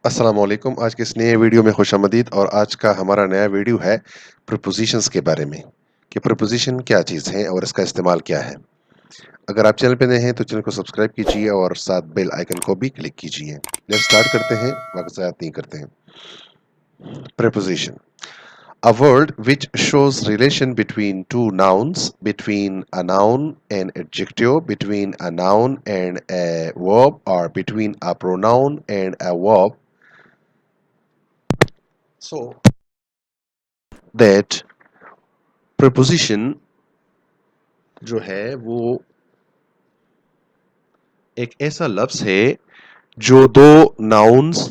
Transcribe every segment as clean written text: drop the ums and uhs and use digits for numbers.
अस्सलाम वालेकुम। आज के इस नए वीडियो में खुश आमदीद। और आज का हमारा नया वीडियो है प्रीपोजिशंस के बारे में कि प्रीपोजिशन क्या चीज़ है और इसका इस्तेमाल क्या है। अगर आप चैनल पे नए हैं तो चैनल को सब्सक्राइब कीजिए और साथ बेल आइकन को भी क्लिक कीजिए। लेट्स स्टार्ट करते हैं, वक्त ज़ाया नहीं करते हैं। Preposition, a word which shows relation between two nouns, between a noun and adjective, between a noun and a verb, or between a pronoun and a verb, so that preposition जो है वो एक ऐसा लफ्ज है जो दो नाउन्स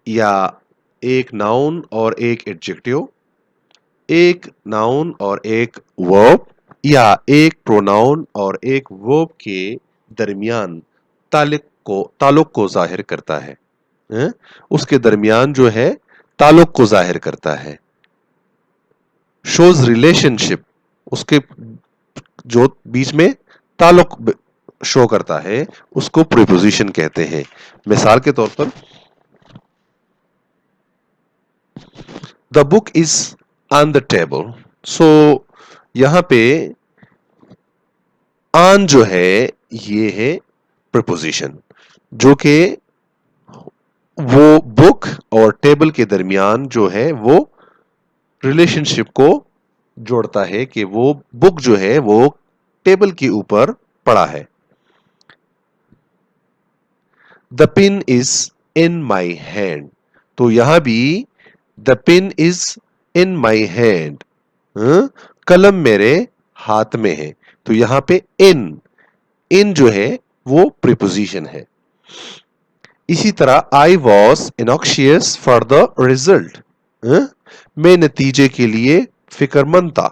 या एक नाउन और एक एडजेक्टिव, एक नाउन और एक वर्ब, या एक प्रोनाउन और एक वर्ब के दरमियान ताल्लुक को जाहिर करता है। हैं? उसके दरमियान जो है ताल्लुक को जाहिर करता है। शोज रिलेशनशिप, उसके जो बीच में ताल्लुक शो करता है, उसको प्रीपोजिशन कहते हैं। मिसाल के तौर पर, the book is on the table. So यहां पे ऑन जो है ये है प्रीपोजिशन, जो कि वो बुक और टेबल के दरमियान जो है वो रिलेशनशिप को जोड़ता है कि वो बुक जो है वो टेबल के ऊपर पड़ा है। The pin is in my hand, तो यहां भी the pin is in my hand, कलम मेरे हाथ में है। तो यहां पे इन इन जो है वो प्रीपोजिशन है। इसी तरह I was anxious for the result, मैं नतीजे के लिए फिक्रमंद था।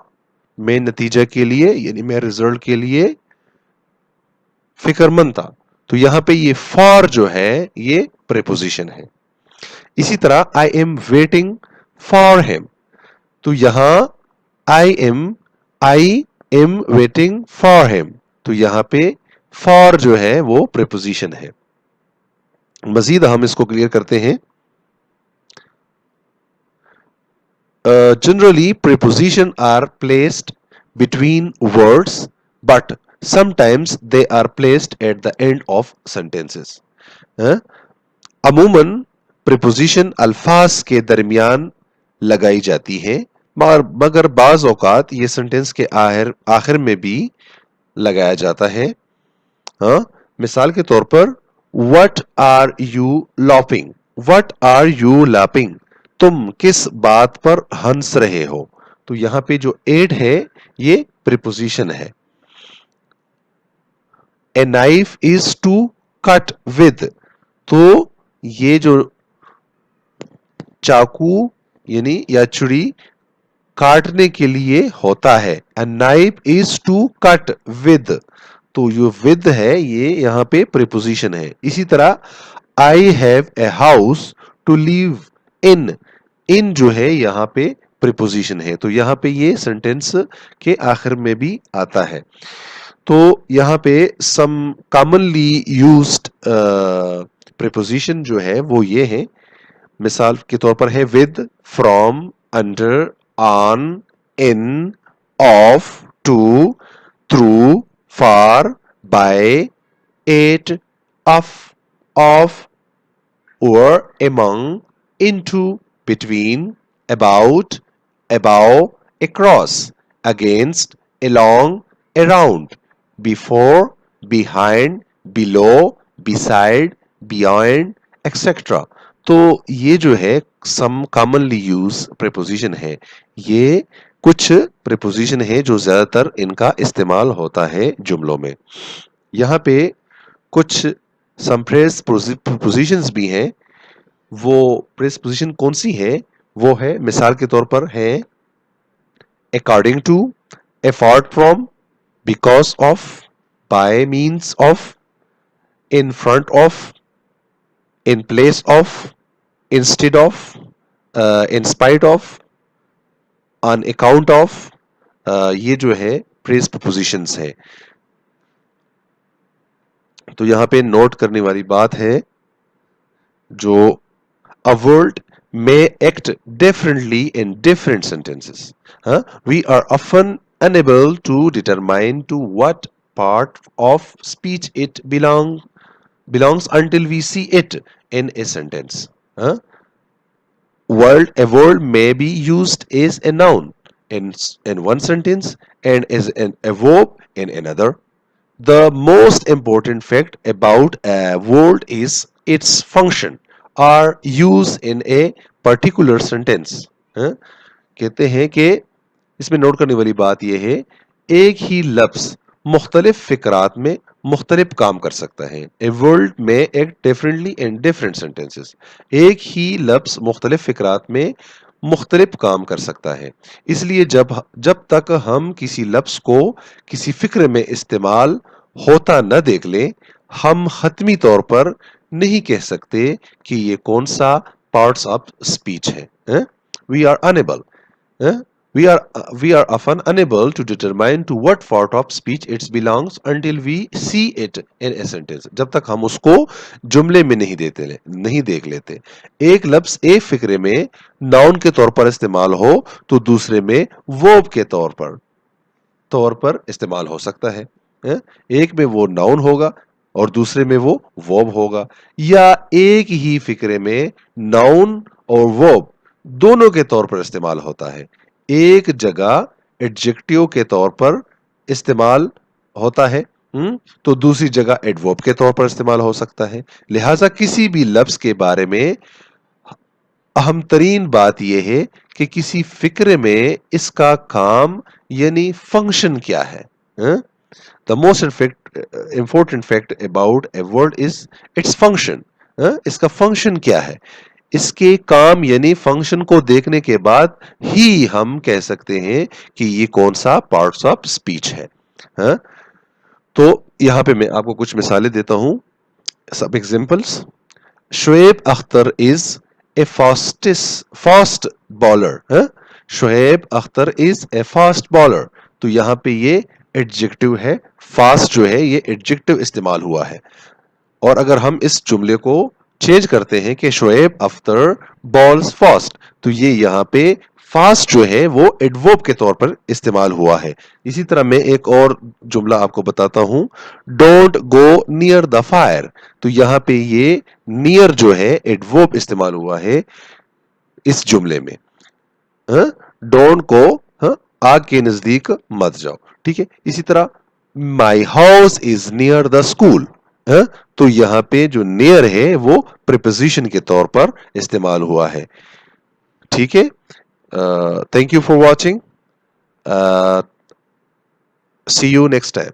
मैं नतीजे के लिए यानी मैं रिजल्ट के लिए फिक्रमंद था। तो यहां पे ये फॉर जो है ये प्रीपोजिशन है। इसी तरह I am waiting for him, तो यहां I am waiting for him, तो यहां पे फॉर जो है वो प्रीपोजिशन है। मजीद हम इसको क्लियर करते हैं। Generally, preposition are placed between words, but sometimes they are placed at the end of sentences. हाँ? अमूमन preposition अल्फाज के दरमियान लगाई जाती है, मगर बाज औकात ये सेंटेंस के आखिर में भी लगाया जाता है। हाँ? मिसाल के तौर पर, What are you laughing? What are you laughing? तुम किस बात पर हंस रहे हो? तो यहां पे जो एड है ये प्रीपोजिशन है। A knife is to cut with, तो ये जो चाकू यानी या छुरी काटने के लिए होता है। A knife is to cut with, तो जो विद है ये यहां पे प्रीपोजिशन है। इसी तरह I have a house to live in, in जो है यहां पे प्रीपोजिशन है। तो यहां पे ये सेंटेंस के आखिर में भी आता है। तो यहां पे सम कॉमनली यूज्ड प्रीपोजिशन जो है वो ये है। मिसाल के तौर पर है with, from, under, on, in, of, to, through, for, by, at, of, or among, into, between, about, above, across, against, along, around, before, behind, below, beside, beyond, etc. तो ये जो है सम कॉमनली यूज प्रीपोजिशन है। ये कुछ preposition है जो ज्यादातर इनका इस्तेमाल होता है जुमलों में। यहाँ पे कुछ सम फ्रेज प्रीपोजिशंस भी हैं। वो प्रीपोजिशन कौन सी है? वो है मिसाल के तौर पर है according to, apart from, because of, by means of, in front of, in place of, instead of, in spite of, on account of. ये जो है फ्रेज प्रीपोजिशंस है। तो यहां पे नोट करने वाली बात है जो a word may act differently in different sentences. We are often unable to determine to what part of speech it belongs until we see it in a sentence. Huh? A word may be used as a noun in one sentence and as a verb in another. The most important fact about a word is its function or use in a particular sentence. हाँ? कहते हैं कि इसमें note करने वाली बात यह है एक ही लफ्ज मुख्तलिफ फिक्रात में मुख्तलिफ काम कर सकता है ए वर्ल्ड में act differently in different sentences एक ही लफ्ज मुख्तलिफ फिक्रात में मुख्तलिफ काम कर सकता है इसलिए जब तक हम किसी लफ्ज को किसी फिक्र में इस्तेमाल होता न देख लें हम हतमी तौर पर नहीं कह सकते कि ये कौन सा पार्ट्स ऑफ स्पीच है we are unable Eh? We are often unable to determine to what part of speech it belongs until we see it in a sentence. जब तक हम उसको जुमले में नहीं देख लेते एक लफ्ज एक फिक्रे में नाउन के तौर पर इस्तेमाल हो तो दूसरे में वर्ब के तौर पर इस्तेमाल हो सकता है एक में वो नाउन होगा और दूसरे में वो वर्ब होगा या एक ही फिक्रे में नाउन और वर्ब दोनों के तौर पर इस्तेमाल होता है एक जगह एडजेक्टिव के तौर पर इस्तेमाल होता है तो दूसरी जगह एडवर्ब के तौर पर इस्तेमाल हो सकता है लिहाजा किसी भी लफ्ज के बारे में अहम तरीन बात यह है कि किसी फिक्र में इसका काम यानी फंक्शन क्या है the most important fact about a word is its function इसका फंक्शन क्या है इसके काम यानी फंक्शन को देखने के बाद ही हम कह सकते हैं कि ये कौन सा पार्ट्स ऑफ स्पीच है तो यहां पे मैं आपको कुछ मिसालें देता हूं सब examples Shoaib Akhtar is a fast bowler Shoaib Akhtar is a fast bowler तो यहां पे ये एडजेक्टिव है फास्ट जो है ये एडजेक्टिव इस्तेमाल हुआ है और अगर हम इस जुमले को चेंज करते हैं कि शुएब अख्तर बॉल्स फास्ट तो ये यहां पे फास्ट जो है वो एडवर्ब के तौर पर इस्तेमाल हुआ है इसी तरह मैं एक और जुमला आपको बताता हूं don't go near the fire तो यहां पे ये नियर जो है एडवर्ब इस्तेमाल हुआ है इस जुमले में डोंट को आग के नजदीक मत जाओ ठीक है इसी तरह my house is near the school तो यहां पे जो नियर है वो प्रीपोजिशन के तौर पर इस्तेमाल हुआ है ठीक है thank you for watching see you next time